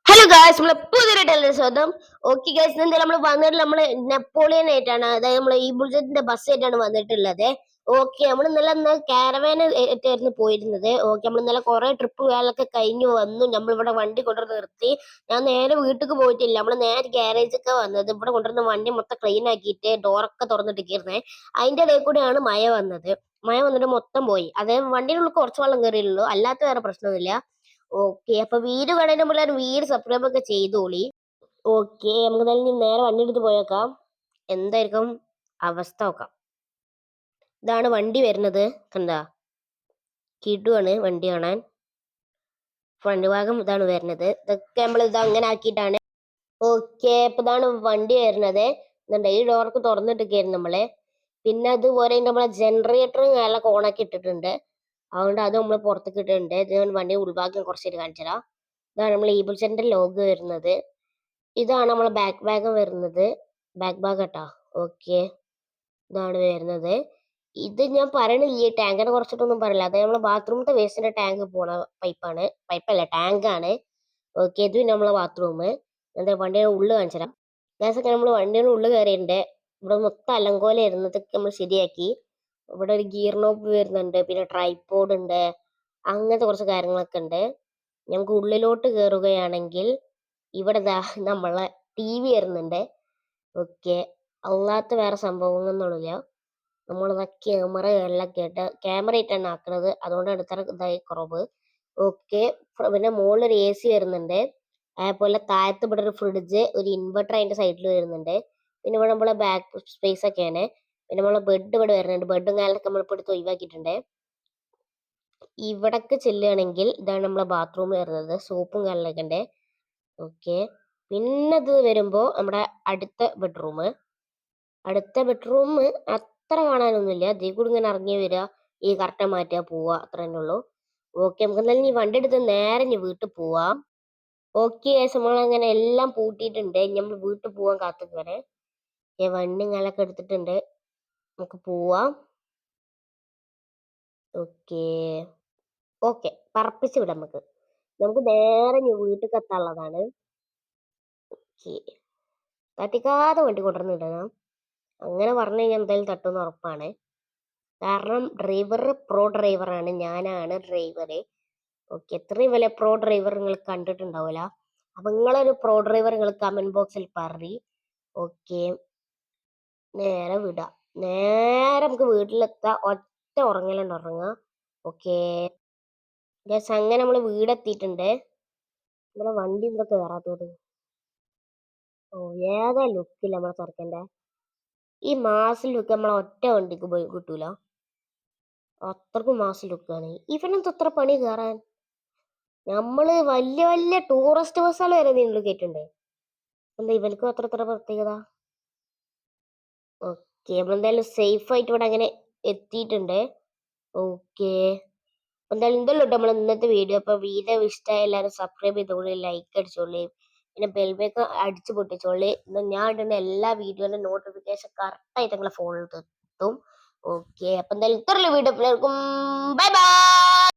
Hello guys, നമ്മളെ പുതിയൊരു teller സ്വന്തം. ഓക്കെ ഗായ്സ്, എന്തായാലും നമ്മൾ വന്നിട്ട് നമ്മള് നെപ്പോളിയൻ ആയിട്ടാണ്, അതായത് നമ്മളെ ഈ ബുള്ളറ്റിന്റെ ബസ് ആയിട്ടാണ് വന്നിട്ടുള്ളത്. ഓക്കെ, നമ്മൾ ഇന്നലെ കാരവാൻ ആയിട്ടായിരുന്നു പോയിരുന്നത്. ഓക്കെ, നമ്മൾ ഇന്നലെ കുറെ ട്രിപ്പുകളൊക്കെ കഴിഞ്ഞു വന്നു. നമ്മൾ ഇവിടെ വണ്ടി കൊണ്ടുവന്ന് നിർത്തി. ഞാൻ നേരെ വീട്ടിലേക്ക് പോയിട്ടില്ല, നമ്മൾ നേരെ ഗ്യാരേജൊക്കെ വന്നത്. ഇവിടെ കൊണ്ടുവന്ന വണ്ടി മൊത്തം ക്ലീൻ ആക്കിയിട്ട് ഡോറൊക്കെ തുറന്നിട്ടിരിക്കുന്നത്. അതിന്റെ ഇടയിൽ കൂടെയാണ് മഴ വന്നത്. മഴ വന്നിട്ട് മൊത്തം പോയി. അതായത് വണ്ടിയിലുള്ള കുറച്ച് വെള്ളം കയറിയുള്ളൂ, അല്ലാത്ത വേറെ പ്രശ്നമൊന്നുമില്ല. ഓക്കെ, അപ്പൊ വീട് കാണുന്ന പിള്ളേർ വീട് സബ്സ്ക്രൈബ് ഒക്കെ ചെയ്തോളി. ഓക്കെ, നമുക്ക് എന്തായാലും ഇനി നേരെ വണ്ടി എടുത്ത് പോയേക്കാം. എന്തായിരിക്കും അവസ്ഥ നോക്കാം. ഇതാണ് വണ്ടി വരുന്നത്, കണ്ടാ? കിടുവാണ് വണ്ടി കാണാൻ. ഫ്രണ്ട് ഭാഗം ഇതാണ് വരുന്നത്. ഇതൊക്കെ നമ്മൾ ഇത് അങ്ങനെ ആക്കിയിട്ടാണ്. ഓക്കെ, ഇപ്പൊ ഇതാണ് വണ്ടി വരുന്നത്. എന്താ ഈ ഡോർക്ക് തുറന്നിട്ടൊക്കെയായിരുന്നു നമ്മള്. പിന്നെ അതുപോലെ നമ്മളെ ജനറേറ്ററും കാര്യങ്ങളൊക്കെ ഓണാക്കി ഇട്ടിട്ടുണ്ട്. അതുകൊണ്ട് അത് നമ്മൾ പുറത്തേക്ക് ഇട്ടിട്ടുണ്ട്. ഇത് വണ്ടി ഉൾഭാഗം കുറച്ചായിട്ട് കാണിച്ചു തരാം. ഇതാണ് നമ്മൾ ഈബിൾസെന്റെ ലോഗ് വരുന്നത്. ഇതാണ് നമ്മളെ ബാക്ക് ഭാഗം വരുന്നത്. ബാക്ക് ഭാഗം കേട്ടോ. ഓക്കെ, ഇതാണ് വരുന്നത്. ഇത് ഞാൻ പറയണില്ല, ടാങ്കിനെ കുറച്ചിട്ടൊന്നും പറയില്ല. അത് നമ്മളെ ബാത്റൂമിന്റെ വേസ്റ്റിന്റെ ടാങ്ക് പോണ പൈപ്പാണ്. പൈപ്പല്ല, ടാങ്കാണ്. ഓക്കെ, ഇത് നമ്മളെ ബാത്റൂം. എന്താ വണ്ടിയുടെ ഉള്ളിൽ കാണിച്ചു തരാം. ഗ്യാസൊക്കെ നമ്മൾ വണ്ടിയുടെ ഉള്ളിൽ കയറിയിട്ടുണ്ട്. ഇവിടെ മൊത്തം അലങ്കോലായിരുന്നു. ഇതൊക്കെ നമ്മൾ ശരിയാക്കി. ഇവിടെ ഒരു ഗിയർ നോബ് വരുന്നുണ്ട്, പിന്നെ ട്രൈപോഡ് ഉണ്ട്, അങ്ങനത്തെ കുറച്ച് കാര്യങ്ങളൊക്കെ ഉണ്ട്. നമുക്ക് ഉള്ളിലോട്ട് കയറുകയാണെങ്കിൽ ഇവിടെ നമ്മളെ TV വരുന്നുണ്ട്. ഓക്കെ, അല്ലാത്ത വേറെ സംഭവങ്ങളൊന്നുമില്ല. നമ്മളിതാ ക്യാമറ എല്ലാം കേട്ട് ക്യാമറ ആയിട്ടാണ് ആക്കുന്നത്, അതുകൊണ്ടാണ് ഇത്ര ഇതായി കുറവ്. ഓക്കെ, പിന്നെ മുകളിൽ ഒരു AC വരുന്നുണ്ട്. അതേപോലെ താഴത്ത് ഇവിടെ ഒരു ഫ്രിഡ്ജ്, ഒരു ഇൻവെർട്ടർ അതിന്റെ സൈഡിൽ വരുന്നുണ്ട്. പിന്നെ ഇവിടെ നമ്മളെ ബാക്ക് സ്പേസ് ഒക്കെയാണ്. പിന്നെ നമ്മളെ ബെഡ് ഇവിടെ വരുന്നുണ്ട്. ബെഡും കാലൊക്കെ നമ്മളിപ്പോൾ എടുത്ത് ഒഴിവാക്കിയിട്ടുണ്ട്. ഇവിടക്ക് ചെല്ലുകയാണെങ്കിൽ ഇതാണ് നമ്മളെ ബാത്റൂം വരുന്നത്. സോപ്പും കാലിലൊക്കെ ഉണ്ട്. ഓക്കെ, പിന്നെ ഇത് വരുമ്പോ നമ്മുടെ അടുത്ത ബെഡ്റൂം അത്ര കാണാനൊന്നുമില്ല. ഇതിൽ കൂടി ഇങ്ങനെ ഇറങ്ങി വരിക, ഈ കർട്ടൻ മാറ്റുക, പോവുക, അത്ര തന്നെ ഉള്ളൂ. ഓക്കെ, നമുക്ക് എന്തായാലും ഈ വണ്ടി എടുത്ത് നേരെ ഇനി വീട്ടിൽ പോവാം. ഓക്കെ, നമ്മളങ്ങനെ എല്ലാം പൂട്ടിയിട്ടുണ്ട്. നമ്മൾ വീട്ടിൽ പോവാൻ കാത്തുക്കണേ. വണ്ടി കാലൊക്കെ എടുത്തിട്ടുണ്ട്, നമുക്ക് പോവാം. ഓക്കെ ഓക്കെ, പറപ്പിച്ച് വിടാം. നമുക്ക് നേരെ ഇനി വീട്ടിൽ എത്താനുള്ളതാണ്. ഓക്കെ, തട്ടിക്കാതെ വണ്ടി കൊണ്ടുവന്നിടണം. അങ്ങനെ പറഞ്ഞു കഴിഞ്ഞാൽ എന്തായാലും തട്ടുമെന്ന് ഉറപ്പാണ്. കാരണം ഡ്രൈവർ പ്രോ ഡ്രൈവറാണ്, ഞാനാണ് ഡ്രൈവറ്. ഓക്കെ, എത്രയും വലിയ പ്രോ ഡ്രൈവർ നിങ്ങൾ കണ്ടിട്ടുണ്ടാവില്ല. അപ്പൊ നിങ്ങളൊരു പ്രോ ഡ്രൈവർ നിങ്ങൾ കമന്റ് ബോക്സിൽ പറയും. ഓക്കെ, നേരെ വിടാം. നേരെ നമുക്ക് വീട്ടിലെത്താം. ഒറ്റ ഉറങ്ങലുണ്ട്, ഉറങ്ങാം. ഓക്കെ ഗൈസ്, അങ്ങനെ നമ്മൾ വീടെത്തിയിട്ടുണ്ട്. നമ്മളെ വണ്ടി ഇതൊക്കെ കയറാത്തത്. ഓ, ഏതാ ലുക്കില്ല നമ്മളെ ചെറുക്കൻ്റെ. ഈ മാസ് ലുക്ക് നമ്മളെ ഒറ്റ വണ്ടിക്ക് പോയി കിട്ടൂല. അത്രക്കും മാസ് ലുക്കാണ്. ഇവനെന്ത് അത്ര പണി കയറാൻ. നമ്മള് വലിയ വലിയ ടൂറിസ്റ്റ് ബസ്സുകൾ വരെ നിങ്ങൾ കേട്ടിട്ടുണ്ട്. എന്താ ഇവനക്കും അത്ര പ്രത്യേകത? ഓക്കെ, നമ്മളെന്തായാലും സേഫ് ആയിട്ട് ഇവിടെ അങ്ങനെ എത്തിയിട്ടുണ്ട്. ഓക്കെ, എന്തായാലും ഇതല്ലോ നമ്മൾ ഇന്നത്തെ വീഡിയോ. അപ്പൊ വീഡിയോ ഇഷ്ടമായ എല്ലാവരും സബ്സ്ക്രൈബ് ചെയ്തോളി, ലൈക്ക് അടിച്ചോളി, പിന്നെ ബെൽബേക്ക് അടിച്ചു പൊട്ടിച്ചോളി. ഞാൻ ഇടുന്ന എല്ലാ വീഡിയോയുടെ നോട്ടിഫിക്കേഷൻ കറക്റ്റായിട്ട് നിങ്ങളെ ഫോണിൽ എത്തും. ഓക്കെ, അപ്പൊ എന്തായാലും ഇത്രയുള്ള വീഡിയോ. Bye bye.